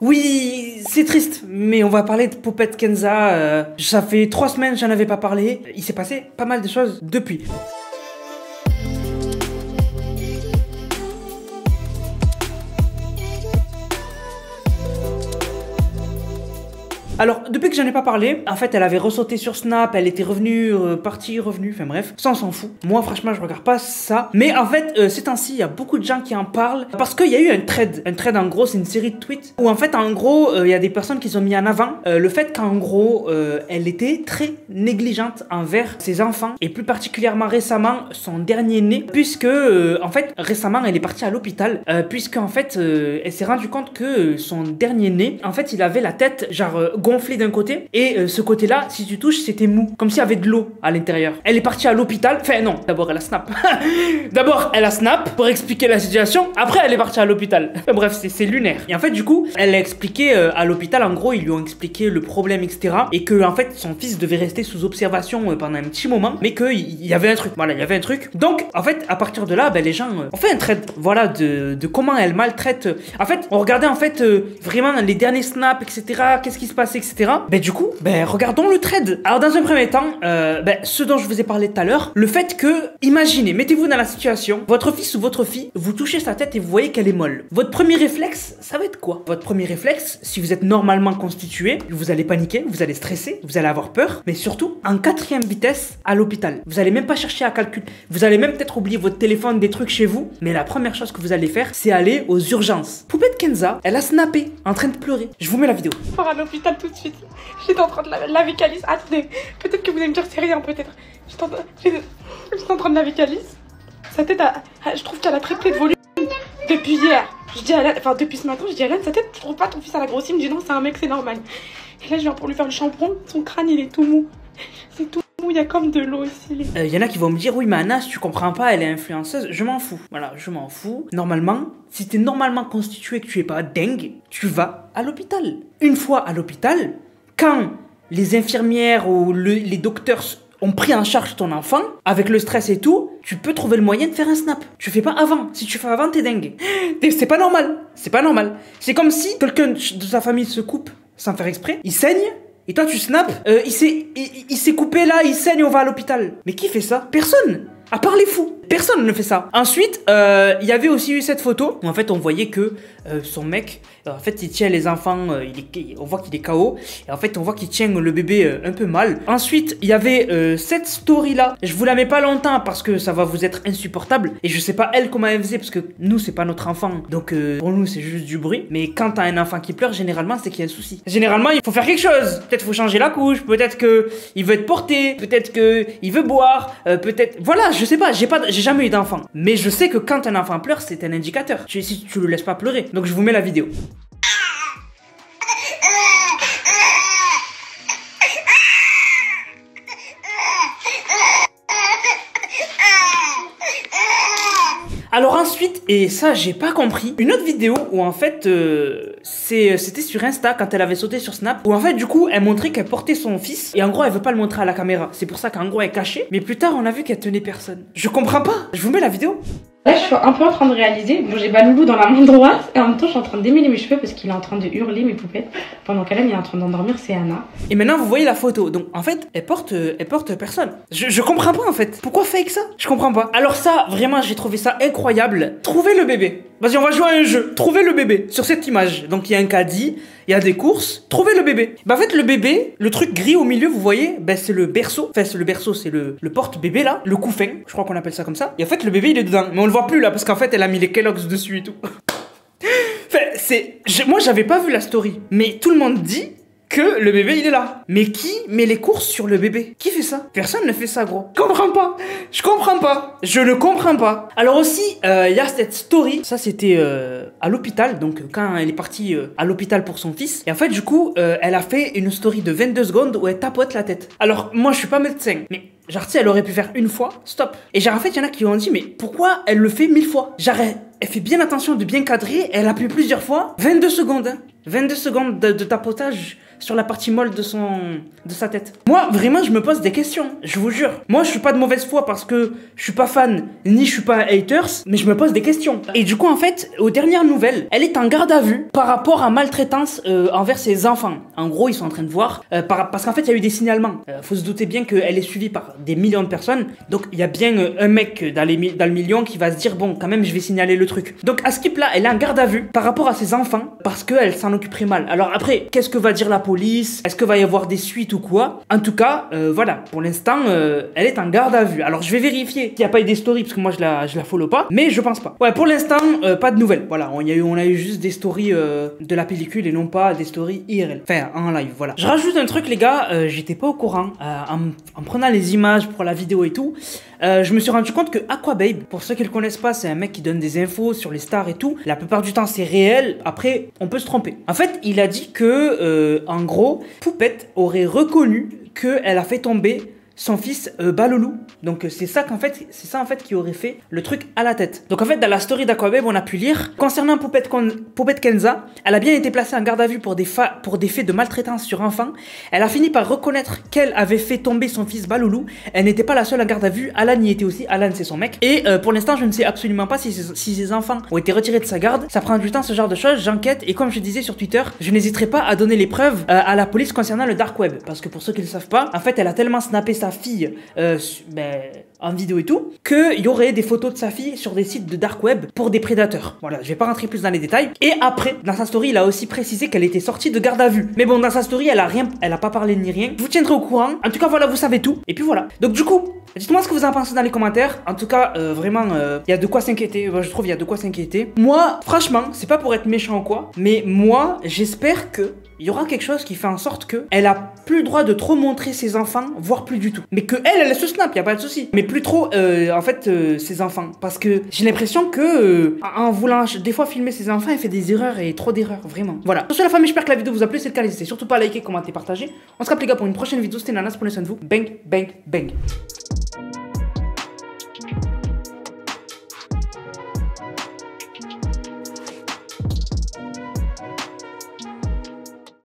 Oui, c'est triste, mais on va parler de Poupette Kenza. Ça fait 3 semaines que j'en avais pas parlé. Il s'est passé pas mal de choses depuis. Alors, depuis que j'en ai pas parlé, en fait, elle avait ressauté sur Snap, elle était revenue, partie, revenue, enfin bref, ça on s'en fout. Moi, franchement, je regarde pas ça. Mais en fait, ces temps-ci, il y a beaucoup de gens qui en parlent parce qu'il y a eu un thread. Un thread, en gros, c'est une série de tweets où, en fait, en gros, il y a des personnes qui ont mis en avant le fait qu'en gros, elle était très négligente envers ses enfants et plus particulièrement récemment, son dernier né, puisque, en fait, récemment, elle est partie à l'hôpital, puisque, en fait, elle s'est rendue compte que son dernier né, en fait, il avait la tête, genre, gonflé d'un côté et ce côté là si tu touches c'était mou comme s'il y avait de l'eau à l'intérieur. Elle est partie à l'hôpital, enfin non, d'abord elle a snap d'abord elle a snap pour expliquer la situation, après elle est partie à l'hôpital. Bref, c'est lunaire. Et en fait du coup elle a expliqué à l'hôpital, en gros ils lui ont expliqué le problème etc, et que en fait son fils devait rester sous observation pendant un petit moment, mais qu'il y avait un truc, voilà, il y avait un truc. Donc en fait à partir de là les gens ont fait un thread, voilà, de comment elle maltraite. En fait on regardait en fait vraiment les derniers snaps etc, qu'est-ce qui se passe etc. Du coup, regardons le thread. Alors dans un premier temps, ce dont je vous ai parlé tout à l'heure, le fait que, imaginez, mettez-vous dans la situation, votre fils ou votre fille, vous touchez sa tête et vous voyez qu'elle est molle. Votre premier réflexe, ça va être quoi? Votre premier réflexe, si vous êtes normalement constitué, vous allez paniquer, vous allez stresser, vous allez avoir peur, mais surtout, en 4e vitesse, à l'hôpital. Vous allez même pas chercher à calculer, vous allez même peut-être oublier votre téléphone, des trucs chez vous, mais la première chose que vous allez faire, c'est aller aux urgences. Poupette Kenza, elle a snappé, en train de pleurer. Je vous mets la vidéo. On va à l'hôpital tout de suite. J'étais en train de laver Calice. Attendez, peut-être que vous allez me dire c'est rien, peut-être. J'étais en train de laver Calice. Sa tête, je trouve qu'elle a très de volume depuis hier. Je dis à Hélène, enfin depuis ce matin, je dis à Hélène, sa tête, tu trouves pas ton fils à la grosse? Il me dit non, c'est un mec, c'est normal. Et là, je viens pour lui faire le shampoing. Son crâne, il est tout mou. C'est tout mou, il y a comme de l'eau ici. Y en a qui vont me dire, oui, mais Anas, tu comprends pas, elle est influenceuse. Je m'en fous. Voilà, je m'en fous. Normalement, si t'es normalement constitué, que tu es pas dingue, tu vas à l'hôpital. Une fois à l'hôpital, quand les infirmières ou les docteurs ont pris en charge ton enfant, avec le stress et tout, tu peux trouver le moyen de faire un snap. Tu fais pas avant. Si tu fais avant, t'es dingue. C'est pas normal. C'est pas normal. C'est comme si quelqu'un de sa famille se coupe sans faire exprès, il saigne, et toi tu snaps, il s'est coupé là, il saigne, on va à l'hôpital. Mais qui fait ça? Personne. À part les fous. Personne ne fait ça. Ensuite, il y avait aussi eu cette photo où en fait on voyait que son mec, en fait il tient les enfants, on voit qu'il est KO, et en fait on voit qu'il tient le bébé un peu mal. Ensuite, il y avait cette story là. Je vous la mets pas longtemps parce que ça va vous être insupportable, et je sais pas elle comment elle faisait parce que nous c'est pas notre enfant, donc pour nous c'est juste du bruit. Mais quand t'as un enfant qui pleure, généralement c'est qu'il y a un souci. Généralement il faut faire quelque chose. Peut-être faut changer la couche, peut-être que il veut être porté, peut-être que il veut boire, peut-être, voilà, je sais pas, j'ai jamais eu d'enfant. Mais je sais que quand un enfant pleure, c'est un indicateur. Si tu le laisses pas pleurer. Donc je vous mets la vidéo. Alors ensuite, et ça j'ai pas compris, une autre vidéo où en fait c'était sur Insta quand elle avait sauté sur Snap, où en fait du coup elle montrait qu'elle portait son fils, et en gros elle veut pas le montrer à la caméra, c'est pour ça qu'en gros elle est cachée, mais plus tard on a vu qu'elle tenait personne. Je comprends pas, je vous mets la vidéo. Là, je suis un peu en train de réaliser. Bon, j'ai Baloulou dans la main droite et en même temps, je suis en train de démêler mes cheveux parce qu'il est en train de hurler mes poupettes. Pendant qu'Hélène est en train d'endormir, c'est Anna. Et maintenant, vous voyez la photo. Donc, en fait, elle porte personne. Je comprends pas, en fait. Pourquoi fake ça? Je comprends pas. Alors ça, vraiment, j'ai trouvé ça incroyable. Trouvez le bébé. Vas-y, on va jouer à un jeu. Trouvez le bébé sur cette image. Donc, il y a un caddie, il y a des courses. Trouvez le bébé. En fait, le bébé, le truc gris au milieu, vous voyez, c'est le berceau. Enfin, c'est le berceau, c'est le porte-bébé, là. Le couffin. Je crois qu'on appelle ça comme ça. Et en fait, le bébé, il est dedans. Mais on le voit plus, là, parce qu'en fait, elle a mis les Kellogg's dessus et tout. Enfin, moi, j'avais pas vu la story. Mais tout le monde dit que le bébé il est là. Mais qui met les courses sur le bébé? Qui fait ça? Personne ne fait ça, gros. Je comprends pas. Je comprends pas. Je ne comprends pas. Alors aussi, il y a cette story. Ça c'était à l'hôpital. Donc quand elle est partie à l'hôpital pour son fils. Et en fait du coup, elle a fait une story de 22 secondes où elle tapote la tête. Alors moi je suis pas médecin, mais genre tu sais, elle aurait pu faire une fois, stop. Et genre en fait il y en a qui ont dit mais pourquoi elle le fait 1000 fois? Genre elle fait bien attention de bien cadrer, elle appuie plusieurs fois, 22 secondes. Hein. 22 secondes de tapotage sur la partie molle de sa tête. Moi, vraiment, je me pose des questions, je vous jure. Moi, je suis pas de mauvaise foi parce que je suis pas fan, ni je suis pas haters, mais je me pose des questions. Et du coup, en fait, aux dernières nouvelles, elle est en garde à vue par rapport à maltraitance envers ses enfants. En gros, ils sont en train de voir, parce qu'en fait, il y a eu des signalements. Faut se douter bien qu'elle est suivie par des millions de personnes, donc il y a bien un mec dans le million qui va se dire, bon, quand même, je vais signaler le truc. Donc, à Skip là, elle est en garde à vue par rapport à ses enfants, parce qu'elle s'en occuperait mal. Alors après, qu'est-ce que va dire la police? Est-ce que va y avoir des suites ou quoi? En tout cas, voilà, pour l'instant, elle est en garde à vue. Alors, je vais vérifier s'il n'y a pas eu des stories, parce que moi, je la follow pas, mais je pense pas. Ouais, pour l'instant, pas de nouvelles. Voilà, on a eu juste des stories de la pellicule et non pas des stories IRL. Enfin, en live, voilà. Je rajoute un truc, les gars, j'étais pas au courant. En prenant les images pour la vidéo et tout, je me suis rendu compte que Aquababe, pour ceux qui le connaissent pas, c'est un mec qui donne des infos sur les stars et tout. La plupart du temps, c'est réel. Après, on peut se tromper. En fait, il a dit que, en gros, Poupette aurait reconnu qu'elle a fait tomber son fils Balolou. Donc c'est ça en fait qui aurait fait le truc à la tête. Donc en fait dans la story d'Aquababe on a pu lire concernant Poupette Kenza, elle a bien été placée en garde à vue pour des faits de maltraitance sur enfant. Elle a fini par reconnaître qu'elle avait fait tomber son fils Balolou. Elle n'était pas la seule en garde à vue, Alan y était aussi, Alan c'est son mec. Et pour l'instant je ne sais absolument pas si ses enfants ont été retirés de sa garde. Ça prend du temps ce genre de choses, j'enquête et comme je disais sur Twitter, je n'hésiterai pas à donner les preuves à la police concernant le dark web. Parce que pour ceux qui ne le savent pas, en fait elle a tellement snappé sa fille en vidéo et tout, qu'il y aurait des photos de sa fille sur des sites de dark web pour des prédateurs. Voilà, je vais pas rentrer plus dans les détails. Et après, dans sa story, il a aussi précisé qu'elle était sortie de garde à vue. Mais bon, dans sa story, elle a pas parlé ni rien. Je vous tiendrai au courant. En tout cas, voilà, vous savez tout. Et puis voilà. Donc du coup, dites-moi ce que vous en pensez dans les commentaires. En tout cas, vraiment, il y a de quoi s'inquiéter. Je trouve il y a de quoi s'inquiéter. Moi, franchement, c'est pas pour être méchant ou quoi, mais moi, j'espère que il y aura quelque chose qui fait en sorte que elle a plus le droit de trop montrer ses enfants, voire plus du tout. Mais que elle se snap, y a pas de souci. Mais plus trop, ses enfants. Parce que j'ai l'impression que, en voulant des fois filmer ses enfants, elle fait des erreurs et trop d'erreurs, vraiment. Voilà. Sur ce, la famille, j'espère que la vidéo vous a plu. C'est le cas, n'hésitez surtout pas à liker, commenter, partager. On se capte les gars pour une prochaine vidéo. C'était Nanas, prenez soin de vous. Bang, bang, bang.